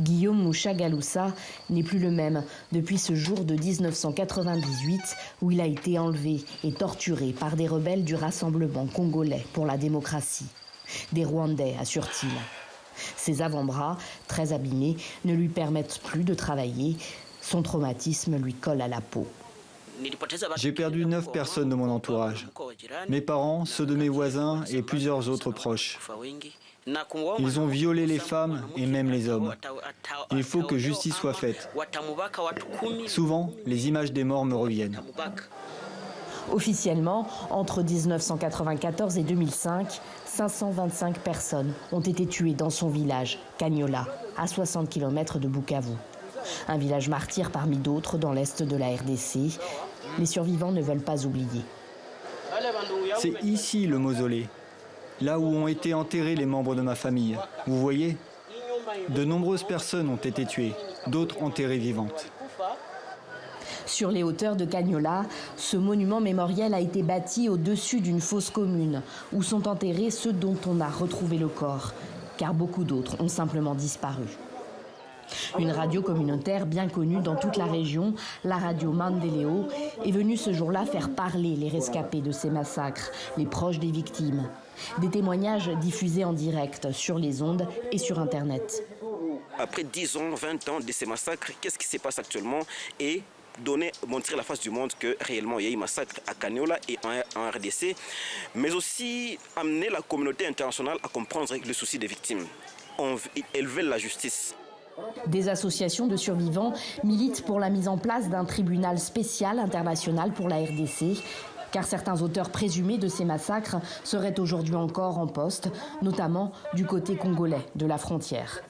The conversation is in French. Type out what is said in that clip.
Guillaume Moucha-Galoussa n'est plus le même depuis ce jour de 1998 où il a été enlevé et torturé par des rebelles du Rassemblement congolais pour la démocratie. Des Rwandais, assure-t-il. Ses avant-bras, très abîmés, ne lui permettent plus de travailler. Son traumatisme lui colle à la peau. J'ai perdu 9 personnes de mon entourage. Mes parents, ceux de mes voisins et plusieurs autres proches. Ils ont violé les femmes et même les hommes. Il faut que justice soit faite. Souvent, les images des morts me reviennent. Officiellement, entre 1994 et 2005, 525 personnes ont été tuées dans son village, Kanyola, à 60 km de Bukavu. Un village martyr parmi d'autres dans l'est de la RDC. Les survivants ne veulent pas oublier. C'est ici le mausolée, là où ont été enterrés les membres de ma famille. Vous voyez, de nombreuses personnes ont été tuées, d'autres enterrées vivantes. Sur les hauteurs de Kanyola, ce monument mémoriel a été bâti au-dessus d'une fosse commune, où sont enterrés ceux dont on a retrouvé le corps, car beaucoup d'autres ont simplement disparu. Une radio communautaire bien connue dans toute la région, la radio Mandeleo, est venue ce jour-là faire parler les rescapés de ces massacres, les proches des victimes. Des témoignages diffusés en direct sur les ondes et sur Internet. Après 10 ans, 20 ans de ces massacres, qu'est-ce qui se passe actuellement et montrer la face du monde que réellement il y a eu massacre à Kanyola et en RDC, mais aussi amener la communauté internationale à comprendre le souci des victimes. Elles veulent la justice. Des associations de survivants militent pour la mise en place d'un tribunal spécial international pour la RDC, car certains auteurs présumés de ces massacres seraient aujourd'hui encore en poste, notamment du côté congolais de la frontière.